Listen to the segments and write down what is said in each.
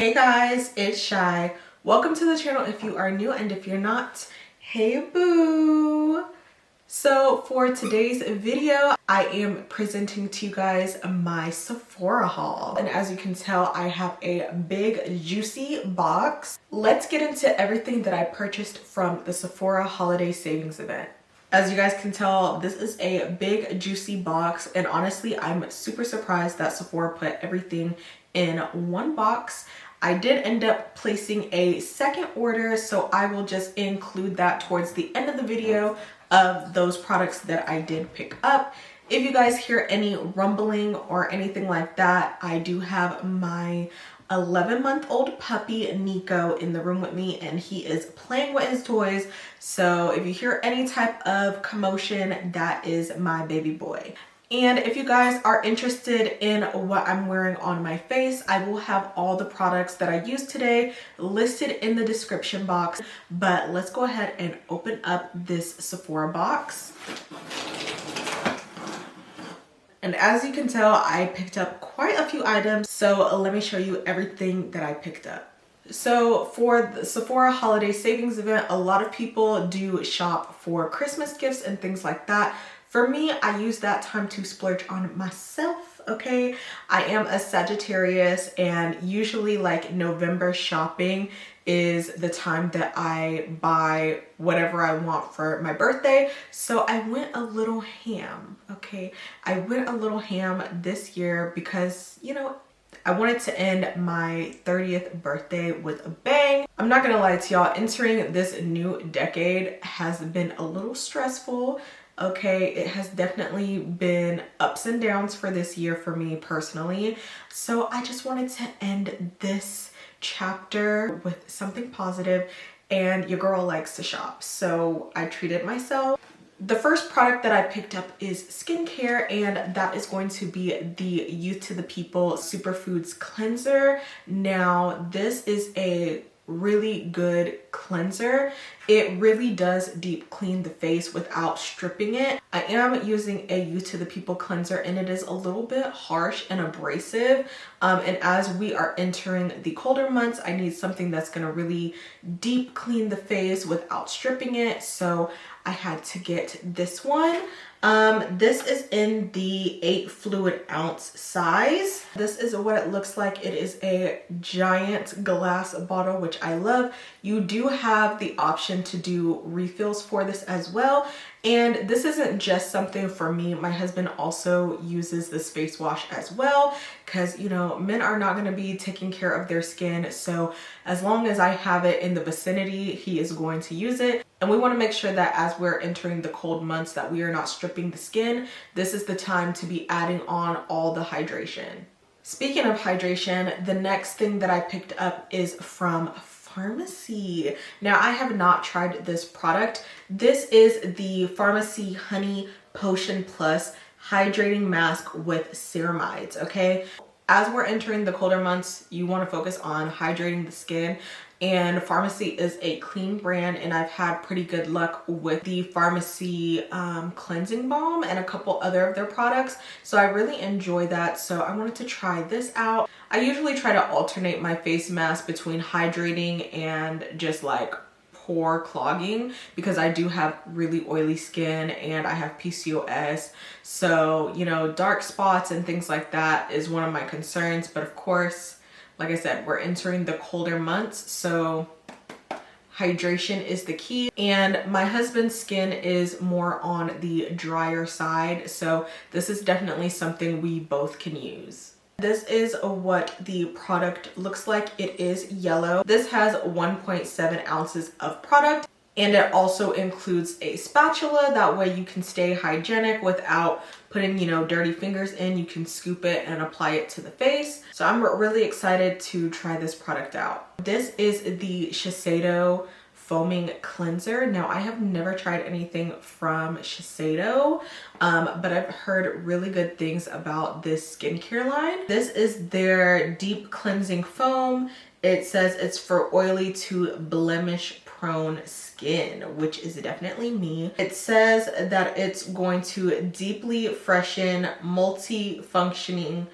Hey guys, it's Chey. Welcome to the channel if you are new, and if you're not, hey boo. So for today's video, I am presenting to you guys my Sephora haul. And as you can tell, I have a big juicy box. Let's get into everything that I purchased from the Sephora Holiday Savings Event. As you guys can tell, this is a big juicy box, and honestly, I'm super surprised that Sephora put everything in one box. I did end up placing a second order, so I will just include that towards the end of the video of those products that I did pick up. If you guys hear any rumbling or anything like that, I do have my 11-month-old puppy Nico in the room with me, and he is playing with his toys. So if you hear any type of commotion, that is my baby boy. And if you guys are interested in what I'm wearing on my face, I will have all the products that I used today listed in the description box. But let's go ahead and open up this Sephora box. And as you can tell, I picked up quite a few items. So let me show you everything that I picked up. So for the Sephora Holiday Savings Event, a lot of people do shop for Christmas gifts and things like that. For me, I use that time to splurge on myself, okay? I am a Sagittarius, and usually like November shopping is the time that I buy whatever I want for my birthday. So I went a little ham, okay? I went a little ham this year because, you know, I wanted to end my 30th birthday with a bang. I'm not gonna lie to y'all, entering this new decade has been a little stressful. Okay, it has definitely been ups and downs for this year for me personally. So I just wanted to end this chapter with something positive, and your girl likes to shop, so I treated myself. The first product that I picked up is skincare, and that is going to be the Youth to the People Superfoods Cleanser. Now, this is a really good cleanser. It really does deep clean the face without stripping it. I am using a Youth to the People cleanser, and it is a little bit harsh and abrasive. And as we are entering the colder months, I need something that's gonna really deep clean the face without stripping it. So I had to get this one. This is in the 8 fluid ounce size. This is what it looks like. It is a giant glass bottle, which I love. You do have the option to do refills for this as well. And this isn't just something for me. My husband also uses this face wash as well, because, you know, men are not going to be taking care of their skin. So as long as I have it in the vicinity, he is going to use it. And we want to make sure that as we're entering the cold months that we are not stripping the skin. This is the time to be adding on all the hydration. Speaking of hydration, the next thing that I picked up is from Pharmacy. Now, I have not tried this product. This is the Pharmacy Honey Potion Plus Hydrating Mask with Ceramides, okay? As we're entering the colder months, you want to focus on hydrating the skin. And Pharmacy is a clean brand, and I've had pretty good luck with the Pharmacy cleansing balm and a couple other of their products. So I really enjoy that. So I wanted to try this out. I usually try to alternate my face mask between hydrating and just like pore clogging, because I do have really oily skin and I have PCOS. So, you know, dark spots and things like that is one of my concerns. But of course, like I said, we're entering the colder months, so hydration is the key. And my husband's skin is more on the drier side, so this is definitely something we both can use. This is what the product looks like. It is yellow. This has 1.7 ounces of product. And it also includes a spatula. That way you can stay hygienic without putting, you know, dirty fingers in. You can scoop it and apply it to the face. So I'm really excited to try this product out. This is the Shiseido Foaming Cleanser. Now, I have never tried anything from Shiseido, but I've heard really good things about this skincare line. This is their deep cleansing foam. It says it's for oily to blemish prone skin, which is definitely me. It says that it's going to deeply freshen multi-functioning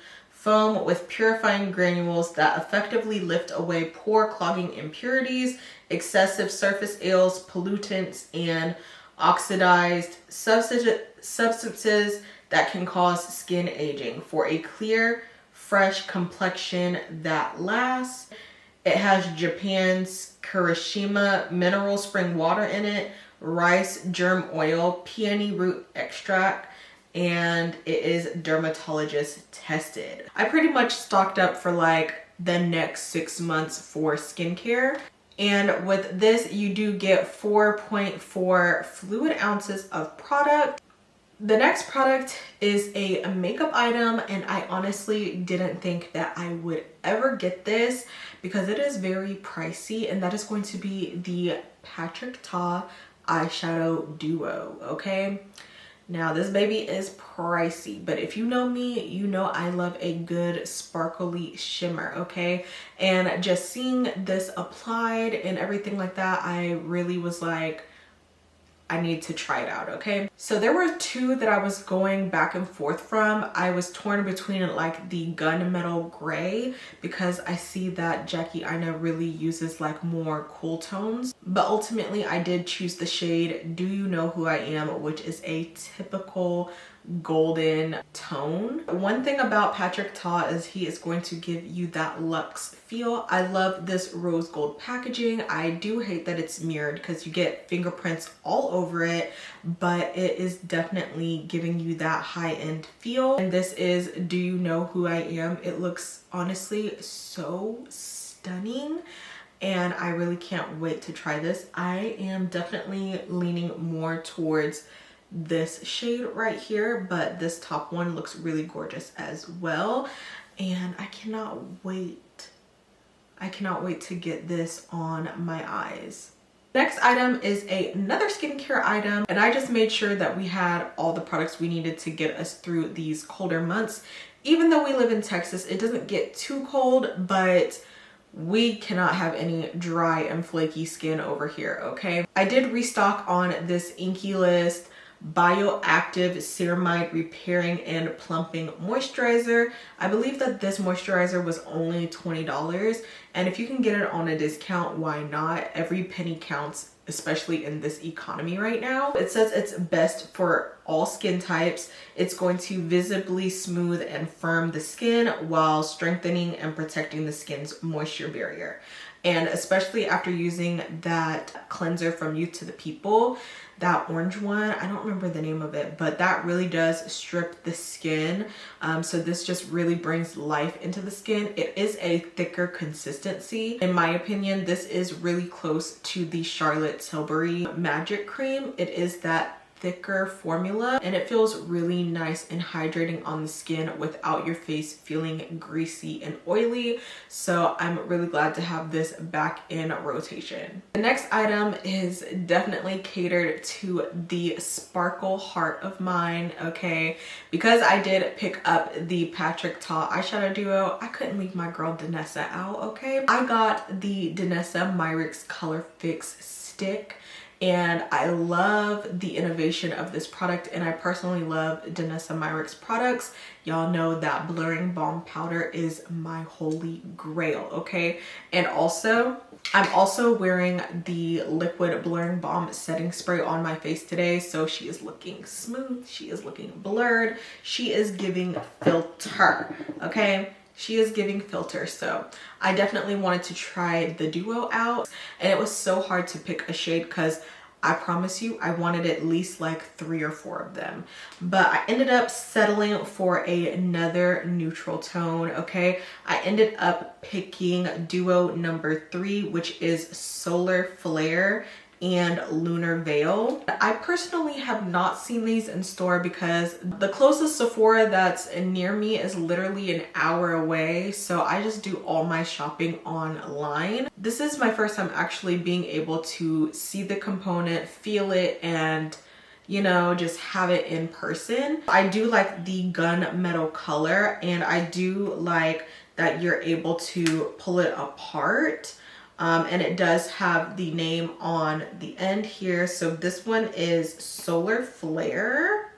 foam with purifying granules that effectively lift away pore clogging impurities, excessive surface oils, pollutants, and oxidized substances that can cause skin aging for a clear, fresh complexion that lasts. It has Japan's Kirishima mineral spring water in it, rice germ oil, peony root extract, and it is dermatologist tested. I pretty much stocked up for like the next 6 months for skincare. And with this, you do get 4.4 fluid ounces of product. The next product is a makeup item, and I honestly didn't think that I would ever get this because it is very pricey, and that is going to be the Patrick Ta eyeshadow duo, okay? Now this baby is pricey, but if you know me, you know I love a good sparkly shimmer, okay? And just seeing this applied and everything like that, I really was like, I need to try it out, okay? So there were two that I was going back and forth from. I was torn between like the gunmetal gray because I see that Jackie Aina really uses like more cool tones. But ultimately I did choose the shade Do You Know Who I Am, which is a typical golden tone. One thing about Patrick Ta is he is going to give you that luxe feel. I love this rose gold packaging. I do hate that it's mirrored because you get fingerprints all over it, but it is definitely giving you that high-end feel. And this is Do You Know Who I Am. It looks honestly so stunning, and I really can't wait to try this. I am definitely leaning more towards this shade right here, but this top one looks really gorgeous as well, and I cannot wait to get this on my eyes. Next item is another skincare item, and I just made sure that we had all the products we needed to get us through these colder months. Even though we live in Texas, it doesn't get too cold, but we cannot have any dry and flaky skin over here, okay? I did restock on this Inky List Bioactive Ceramide Repairing and Plumping Moisturizer. I believe that this moisturizer was only $20, and if you can get it on a discount, why not? Every penny counts, especially in this economy right now. It says it's best for all skin types. It's going to visibly smooth and firm the skin while strengthening and protecting the skin's moisture barrier. And especially after using that cleanser from Youth to the People, that orange one, I don't remember the name of it, but that really does strip the skin. So this just really brings life into the skin. It is a thicker consistency. In my opinion, this is really close to the Charlotte Tilbury Magic Cream. It is that thicker formula, and it feels really nice and hydrating on the skin without your face feeling greasy and oily. So I'm really glad to have this back in rotation. The next item is definitely catered to the sparkle heart of mine, okay? Because I did pick up the Patrick Ta eyeshadow duo, I couldn't leave my girl Danessa out, okay? I got the Danessa Myricks Color Fix Stick, and I love the innovation of this product, and I personally love Danessa Myricks products. Y'all know that blurring balm powder is my holy grail, okay? And also, I'm also wearing the liquid blurring balm setting spray on my face today, so she is looking smooth, she is looking blurred, she is giving filter, okay? She is giving filter. So I definitely wanted to try the duo out, and it was so hard to pick a shade because I promise you I wanted at least like 3 or 4 of them, but I ended up settling for another neutral tone, okay? I ended up picking duo number 3, which is Solar Flare and Lunar Veil. I personally have not seen these in store because the closest Sephora that's near me is literally an hour away, so I just do all my shopping online. This is my first time actually being able to see the component, feel it, and you know, just have it in person. I do like the gunmetal color, and I do like that you're able to pull it apart. And it does have the name on the end here. So this one is Solar Flare.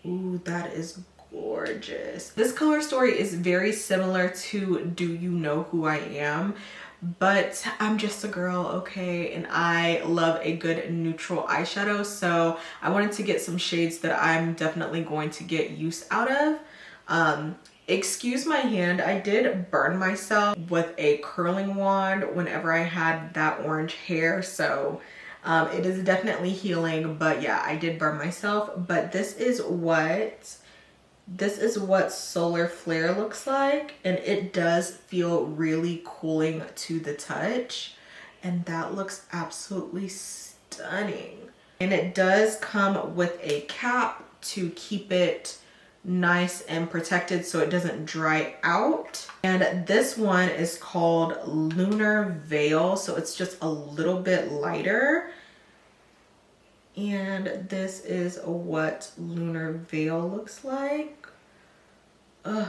Ooh, that is gorgeous. This color story is very similar to Do You Know Who I Am? But I'm just a girl, okay, and I love a good neutral eyeshadow, so I wanted to get some shades that I'm definitely going to get use out of. Excuse my hand, I did burn myself with a curling wand whenever I had that orange hair, so it is definitely healing. But yeah, I did burn myself. But this is what Solar Flare looks like, and it does feel really cooling to the touch, and that looks absolutely stunning. And it does come with a cap to keep it nice and protected so it doesn't dry out. And this one is called Lunar Veil, so it's just a little bit lighter. And this is what Lunar Veil looks like. Ugh,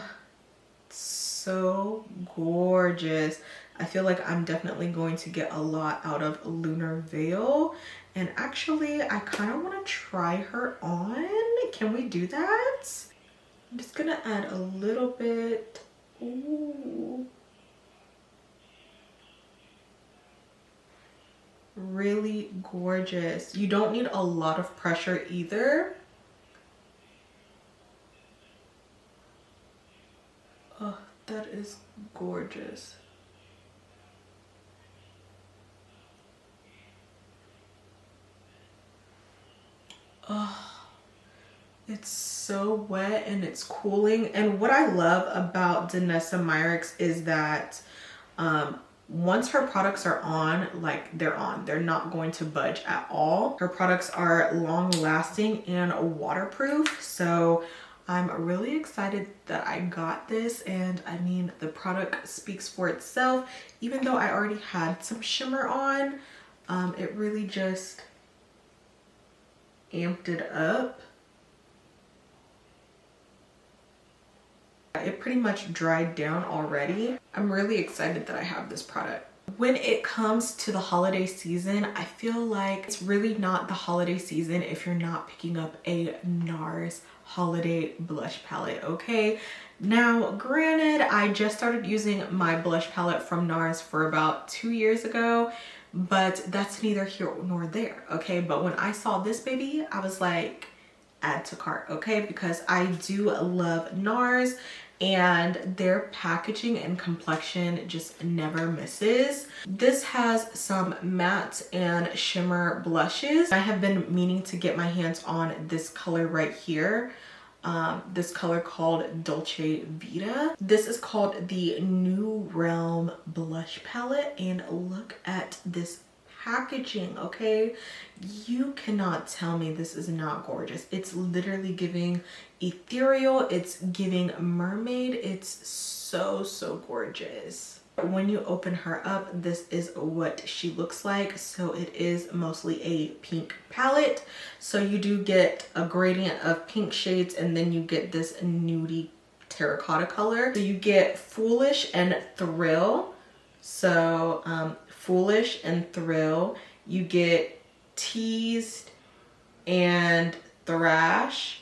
so gorgeous. I feel like I'm definitely going to get a lot out of Lunar Veil. And actually, I kind of want to try her on. Can we do that? I'm just gonna add a little bit. Ooh. Really gorgeous. You don't need a lot of pressure either. Oh, that is gorgeous. Oh, it's so wet and it's cooling. And what I love about Danessa Myricks is that once her products are on, like they're on, they're not going to budge at all. Her products are long lasting and waterproof, so I'm really excited that I got this. And I mean, the product speaks for itself. Even though I already had some shimmer on, it really just amped it up. It pretty much dried down already. I'm really excited that I have this product. When it comes to the holiday season, I feel like it's really not the holiday season if you're not picking up a Nars holiday blush palette, okay? Now, granted, I just started using my blush palette from Nars for about 2 years ago, but that's neither here nor there, okay? But when I saw this baby, I was like, add to cart, okay? Because I do love Nars, and their packaging and complexion just never misses. This has some matte and shimmer blushes. I have been meaning to get my hands on this color right here. This color called Dolce Vita. This is called the New Realm blush palette, and look at this packaging, okay? You cannot tell me this is not gorgeous. It's literally giving ethereal, it's giving mermaid. It's so gorgeous. When you open her up, this is what she looks like. So it is mostly a pink palette, so you do get a gradient of pink shades, and then you get this nudie terracotta color. So you get Foolish and Thrill. So Foolish and Thrill. You get Teased and Thrash,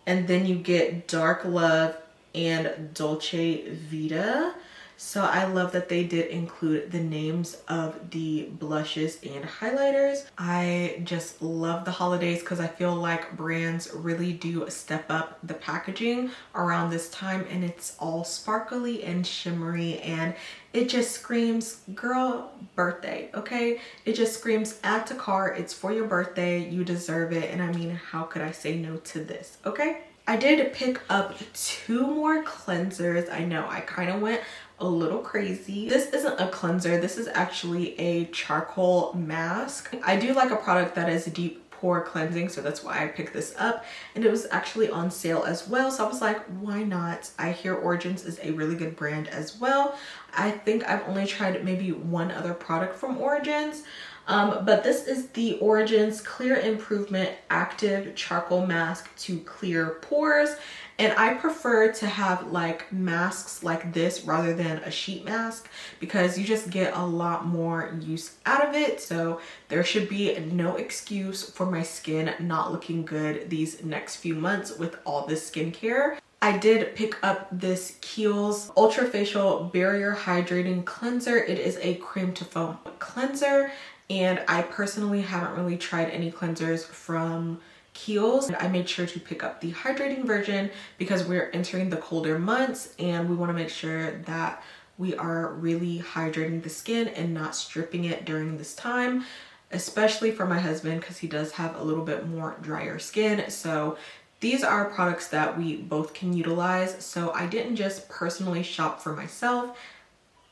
and then you get Dark Love and Dolce Vita. So I love that they did include the names of the blushes and highlighters. I just love the holidays because I feel like brands really do step up the packaging around this time, and it's all sparkly and shimmery, and it just screams, girl, birthday, okay? It just screams, add to cart. It's for your birthday. You deserve it. And I mean, how could I say no to this, okay? I did pick up 2 more cleansers. I know I kind of went a little crazy. This isn't a cleanser. This is actually a charcoal mask. I do like a product that is deep pore cleansing, so that's why I picked this up, and it was actually on sale as well, so I was like, why not? I hear Origins is a really good brand as well. I think I've only tried maybe one other product from Origins, but this is the Origins Clear Improvement Active Charcoal Mask to clear pores. And I prefer to have like masks like this rather than a sheet mask, because you just get a lot more use out of it. So there should be no excuse for my skin not looking good these next few months with all this skincare. I did pick up this Kiehl's Ultra Facial Barrier Hydrating Cleanser. It is a cream to foam cleanser, and I personally haven't really tried any cleansers from Kiehl's. I made sure to pick up the hydrating version because we're entering the colder months and we want to make sure that we are really hydrating the skin and not stripping it during this time, especially for my husband because he does have a little bit more drier skin. So these are products that we both can utilize. So I didn't just personally shop for myself.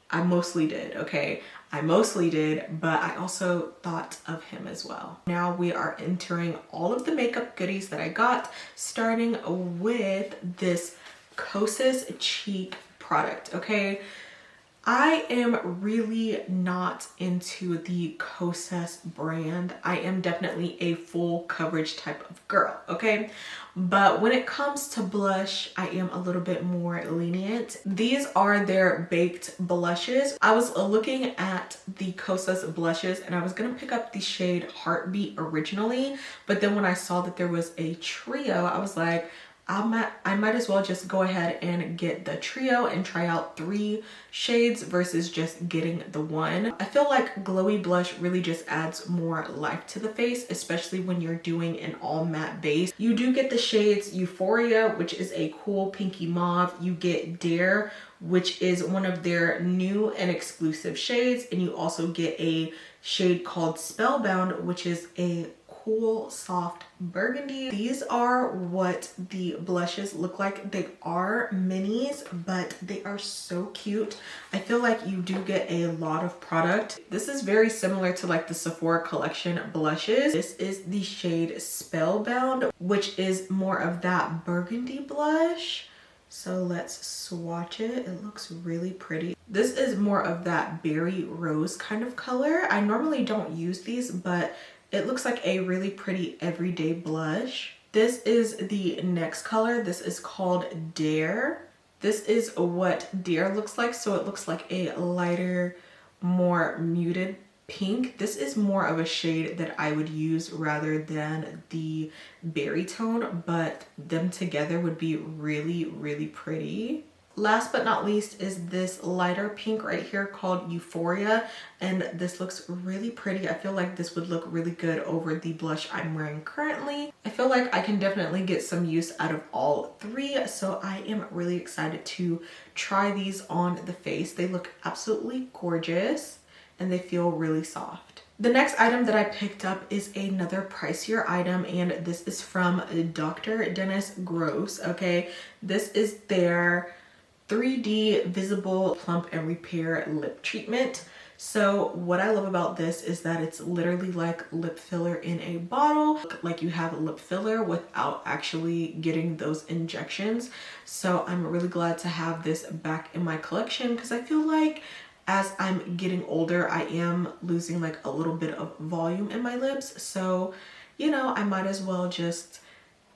I mostly did, okay? I mostly did, but I also thought of him as well. Now we are entering all of the makeup goodies that I got, starting with this Kosas cheek product, okay? I am really not into the Kosas brand. I am definitely a full coverage type of girl, okay? But when it comes to blush, I am a little bit more lenient. These are their baked blushes. I was looking at the Kosas blushes and I was gonna pick up the shade Heartbeat originally, but then when I saw that there was a trio, I was like, I might as well just go ahead and get the trio and try out 3 shades versus just getting the one. I feel like glowy blush really just adds more life to the face, especially when you're doing an all matte base. You do get the shades Euphoria, which is a cool pinky mauve. You get Dare, which is one of their new and exclusive shades. And you also get a shade called Spellbound, which is a cool soft burgundy. These are what the blushes look like. They are minis, but they are so cute. I feel like you do get a lot of product. This is very similar to like the Sephora collection blushes. This is the shade Spellbound, which is more of that burgundy blush. So let's swatch it. It looks really pretty. This is more of that berry rose kind of color. I normally don't use these, but it looks like a really pretty everyday blush. This is the next color. This is called Dare. This is what Dare looks like. So it looks like a lighter, more muted pink. This is more of a shade that I would use rather than the berry tone, but them together would be really, really pretty. Last but not least is this lighter pink right here called Euphoria, and this looks really pretty. I feel like this would look really good over the blush I'm wearing currently. I feel like I can definitely get some use out of all 3, so I am really excited to try these on the face. They look absolutely gorgeous and they feel really soft. The next item that I picked up is another pricier item, and this is from Dr. Dennis Gross, okay? This is their 3D Visible Plump and Repair Lip Treatment. So what I love about this is that it's literally like lip filler in a bottle, like you have lip filler without actually getting those injections. So I'm really glad to have this back in my collection because I feel like as I'm getting older, I am losing like a little bit of volume in my lips. So, you know, I might as well just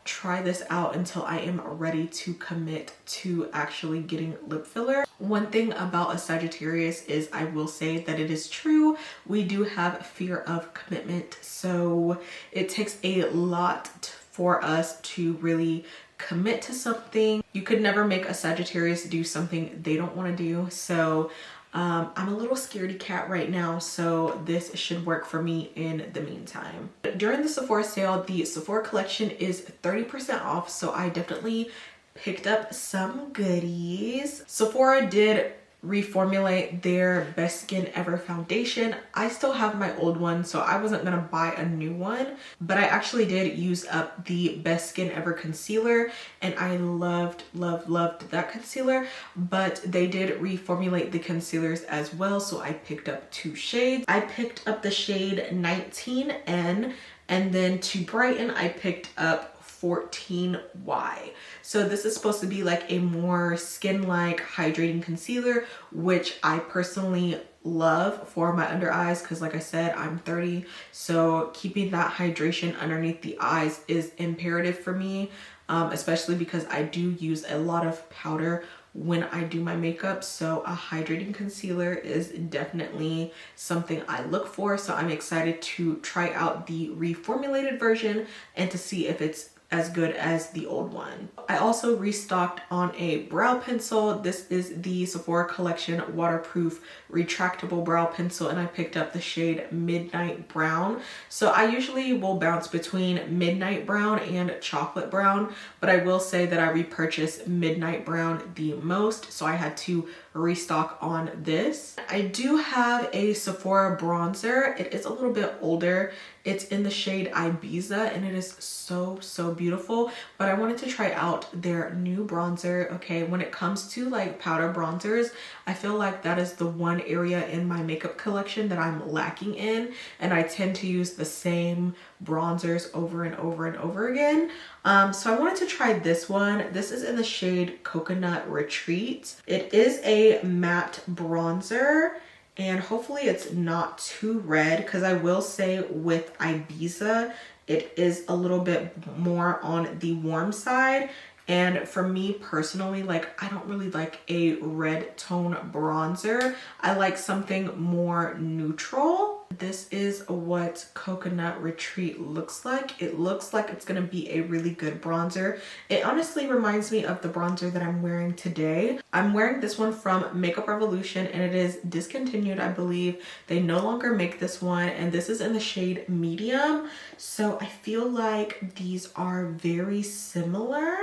try this out until I am ready to commit to actually getting lip filler. One thing about a Sagittarius is I will say that it is true. We do have fear of commitment. So it takes a lot for us to really commit to something. You could never make a Sagittarius do something they don't want to do. So I'm a little scaredy cat right now, so this should work for me in the meantime. During the Sephora sale, the Sephora collection is 30% off, so I definitely picked up some goodies. Sephora did reformulate their Best Skin Ever foundation. I still have my old one, so I wasn't gonna buy a new one, but I actually did use up the Best Skin Ever concealer, and I loved that concealer, but they did reformulate the concealers as well, so I picked up 2 shades. I picked up the shade 19N, and then to brighten I picked up 14Y. So this is supposed to be like a more skin-like hydrating concealer, which I personally love for my under eyes because like I said, I'm 30, so keeping that hydration underneath the eyes is imperative for me, especially because I do use a lot of powder when I do my makeup. So a hydrating concealer is definitely something I look for. So I'm excited to try out the reformulated version and to see if it's as good as the old one. I also restocked on a brow pencil. This is the Sephora Collection waterproof retractable brow pencil, and I picked up the shade Midnight Brown. So I usually will bounce between Midnight Brown and Chocolate Brown, but I will say that I repurchased Midnight Brown the most, so I had to restock on this. I do have a Sephora bronzer. It is a little bit older. It's in the shade Ibiza, and it is so beautiful, but I wanted to try out their new bronzer. Okay, when it comes to like powder bronzers, I feel like that is the one area in my makeup collection that I'm lacking in, and I tend to use the same bronzers over and over and over again. So I wanted to try this one. This is in the shade Coconut Retreat. It is a matte bronzer, and hopefully it's not too red, because I will say with Ibiza, it is a little bit more on the warm side. And for me personally, like, I don't really like a red tone bronzer. I like something more neutral. This is what Coconut Retreat looks like. It looks like it's gonna be a really good bronzer. It honestly reminds me of the bronzer that I'm wearing today. I'm wearing this one from Makeup Revolution, and it is discontinued, I believe. They no longer make this one, and this is in the shade Medium. So I feel like these are very similar.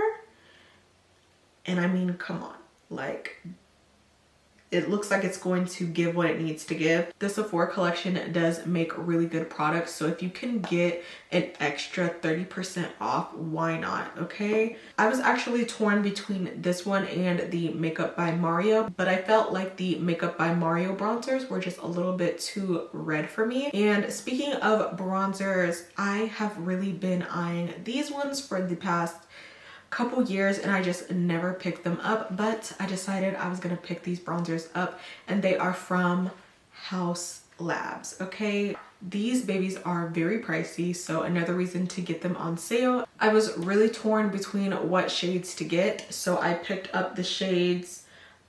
And I mean, come on, like, it looks like it's going to give what it needs to give. The Sephora collection does make really good products, so if you can get an extra 30% off, why not, okay? I was actually torn between this one and the Makeup by Mario, but I felt like the Makeup by Mario bronzers were just a little bit too red for me. And speaking of bronzers, I have really been eyeing these ones for the past couple years, and I just never picked them up, but I decided I was gonna pick these bronzers up, and they are from Haus Labs. Okay, these babies are very pricey, so another reason to get them on sale. I was really torn between what shades to get, so I picked up the shades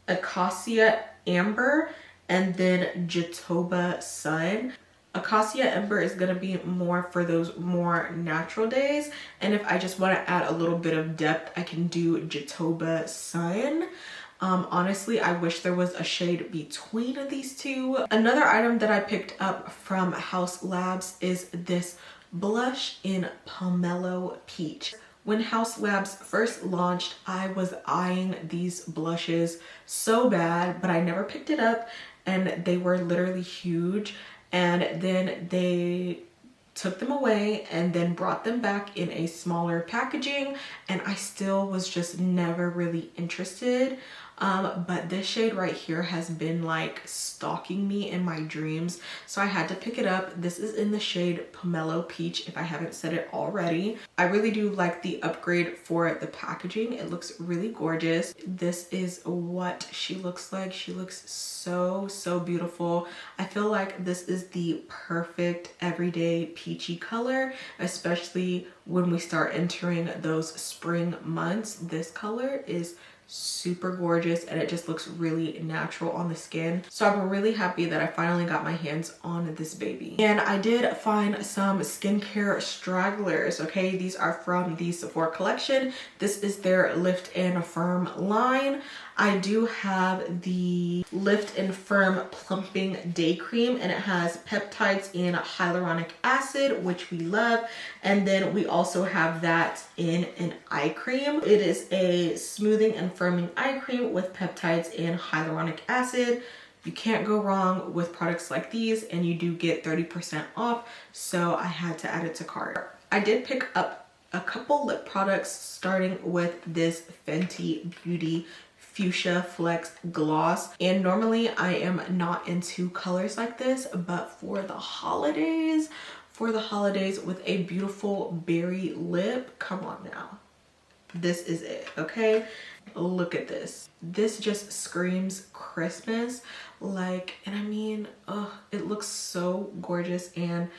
Acacia Amber and then Jatoba Sun. Acacia Ember is going to be more for those more natural days, and if I just want to add a little bit of depth, I can do Jatoba Sun. Honestly, I wish there was a shade between these two. Another item that I picked up from Haus Labs is this blush in Pomelo Peach. When Haus Labs first launched, I was eyeing these blushes so bad, but I never picked it up, and they were literally huge. And then they took them away and then brought them back in a smaller packaging, and I still was just never really interested. But this shade right here has been like stalking me in my dreams, so I had to pick it up. This is in the shade Pomelo Peach, if I haven't said it already. I really do like the upgrade for the packaging. It looks really gorgeous. This is what she looks like. She looks so beautiful. I feel like this is the perfect everyday peachy color, especially when we start entering those spring months. This color is super gorgeous, and it just looks really natural on the skin. So I'm really happy that I finally got my hands on this baby. And I did find some skincare stragglers. Okay, these are from the Sephora collection. This is their Lift and Firm line. I do have the Lift and Firm Plumping Day Cream, and it has peptides and hyaluronic acid, which we love. And then we also have that in an eye cream. It is a smoothing and firming eye cream with peptides and hyaluronic acid. You can't go wrong with products like these, and you do get 30% off, so I had to add it to cart. I did pick up a couple lip products, starting with this Fenty Beauty Fuchsia Flex Gloss. And normally I am not into colors like this, but for the holidays with a beautiful berry lip, come on now, this is it. Okay, look at this. This just screams Christmas, like, and I mean, it looks so gorgeous, and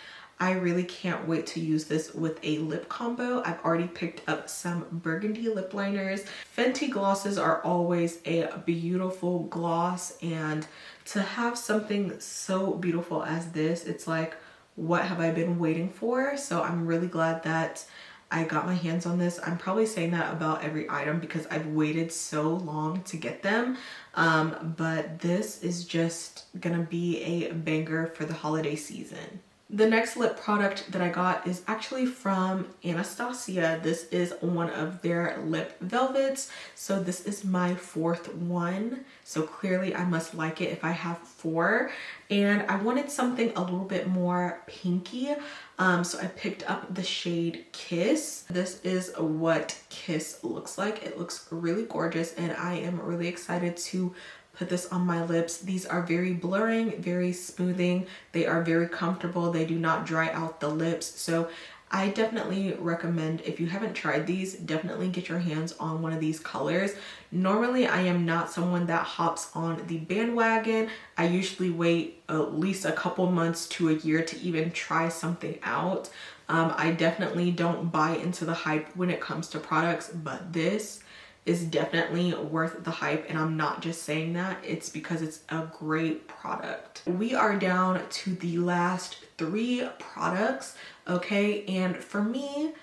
I really can't wait to use this with a lip combo. I've already picked up some burgundy lip liners. Fenty glosses are always a beautiful gloss, and to have something so beautiful as this, it's like, what have I been waiting for? So I'm really glad that I got my hands on this. I'm probably saying that about every item because I've waited so long to get them. But this is just gonna be a banger for the holiday season. The next lip product that I got is actually from Anastasia. This is one of their lip velvets. So this is my 4th one. So clearly I must like it if I have 4. And I wanted something a little bit more pinky. So I picked up the shade Kiss. This is what Kiss looks like. It looks really gorgeous and I am really excited to put this on my lips. These are very blurring, very smoothing. They are very comfortable. They do not dry out the lips. So I definitely recommend, if you haven't tried these, definitely get your hands on one of these colors. Normally, I am not someone that hops on the bandwagon. I usually wait at least a couple months to a year to even try something out. I definitely don't buy into the hype when it comes to products, but this is definitely worth the hype, and I'm not just saying that. It's because it's a great product. We are down to the last 3 products, okay? And for me,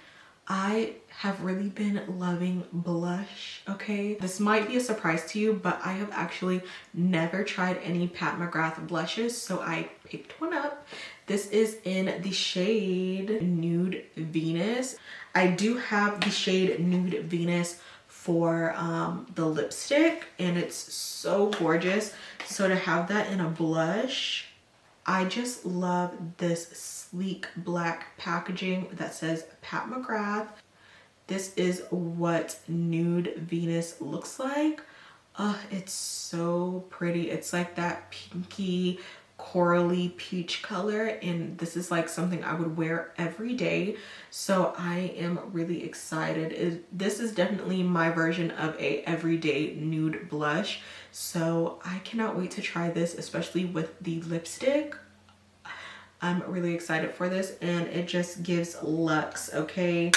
I have really been loving blush, okay? This might be a surprise to you, but I have actually never tried any Pat McGrath blushes, so I picked one up. This is in the shade Nude Venus. I do have the shade Nude Venus for the lipstick, and it's so gorgeous. So to have that in a blush, I just love this sleek black packaging that says Pat McGrath. This is what Nude Venus looks like. It's so pretty. It's like that pinky corally peach color, and this is like something I would wear every day. So I am really excited. This is definitely my version of a everyday nude blush. So I cannot wait to try this, especially with the lipstick. I'm really excited for this, and it just gives luxe, okay?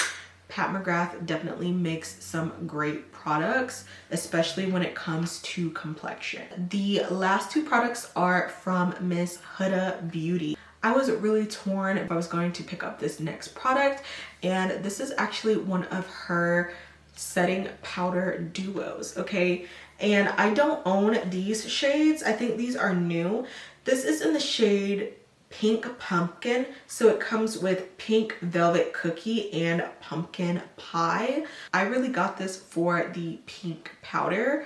Pat McGrath definitely makes some great products, especially when it comes to complexion. The last 2 products are from Miss Huda Beauty. I was really torn if I was going to pick up this next product, and this is actually one of her setting powder duos, okay? And I don't own these shades. I think these are new. This is in the shade Pink Pumpkin. So it comes with Pink Velvet Cookie and Pumpkin Pie. I really got this for the pink powder.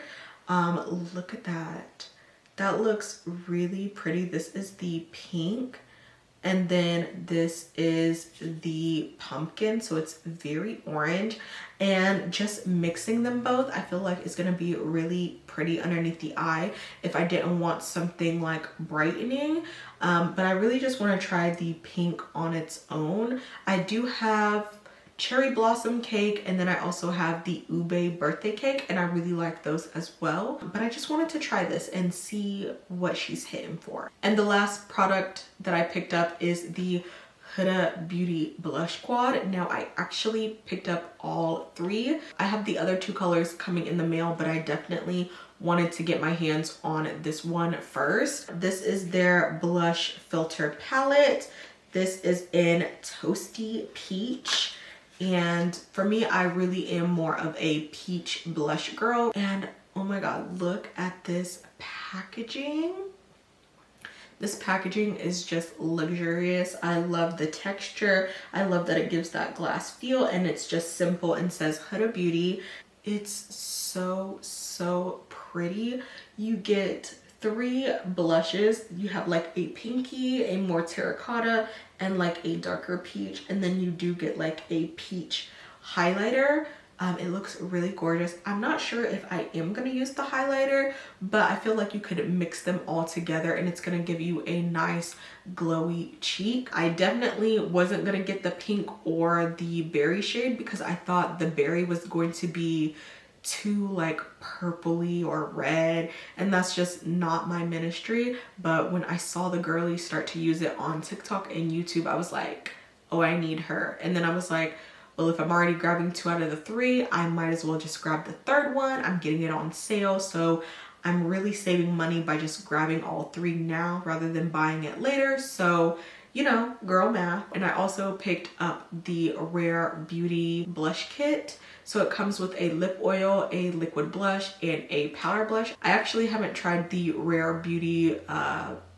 Look at that. That looks really pretty. This is the pink, and then this is the pumpkin, so it's very orange. And just mixing them both, I feel like it's gonna be really pretty underneath the eye if I didn't want something like brightening. But I really just want to try the pink on its own. I do have Cherry Blossom Cake, and then I also have the Ube Birthday Cake, and I really like those as well. But I just wanted to try this and see what she's hitting for. And the last product that I picked up is the Huda Beauty Blush Quad. Now I actually picked up all 3. I have the other 2 colors coming in the mail, but I definitely wanted to get my hands on this one first. This is their blush filter palette. This is in Toasty Peach. And for me, I really am more of a peach blush girl. And oh my god, look at this packaging. This packaging is just luxurious. I love the texture. I love that it gives that glass feel, and it's just simple and says Huda Beauty. It's so pretty. You get 3 blushes. You have like a pinky, a more terracotta, and like a darker peach, and then you do get like a peach highlighter. It looks really gorgeous. I'm not sure if I am going to use the highlighter, but I feel like you could mix them all together and it's going to give you a nice glowy cheek. I definitely wasn't going to get the pink or the berry shade because I thought the berry was going to be too like purpley or red, and that's just not my ministry. But when I saw the girlies start to use it on TikTok and YouTube, I was like, oh, I need her. And then I was like, well, if I'm already grabbing 2 out of the 3, I might as well just grab the 3rd one. I'm getting it on sale, so I'm really saving money by just grabbing all 3 now rather than buying it later. So you know, girl math. And I also picked up the Rare Beauty blush kit. So it comes with a lip oil, a liquid blush, and a powder blush. I actually haven't tried the Rare Beauty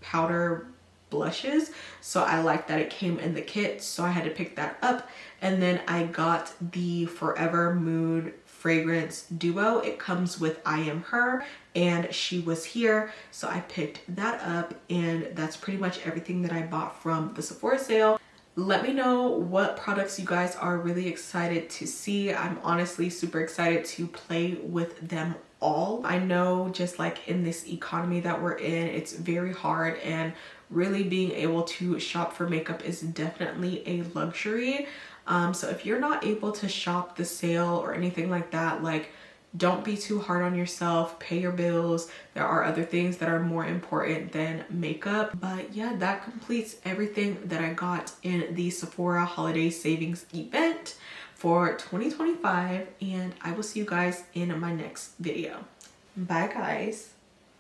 powder blushes, so I like that it came in the kit, so I had to pick that up. And then I got the Forever Mood fragrance duo. It comes with I Am Her and She Was Here, so I picked that up, and that's pretty much everything that I bought from the Sephora sale. Let me know what products you guys are really excited to see. I'm honestly super excited to play with them all. I know just like in this economy that we're in, it's very hard, and really being able to shop for makeup is definitely a luxury. So if you're not able to shop the sale or anything like that, like, don't be too hard on yourself. Pay your bills. There are other things that are more important than makeup. But yeah, that completes everything that I got in the Sephora Holiday Savings Event for 2025. And I will see you guys in my next video. Bye, guys.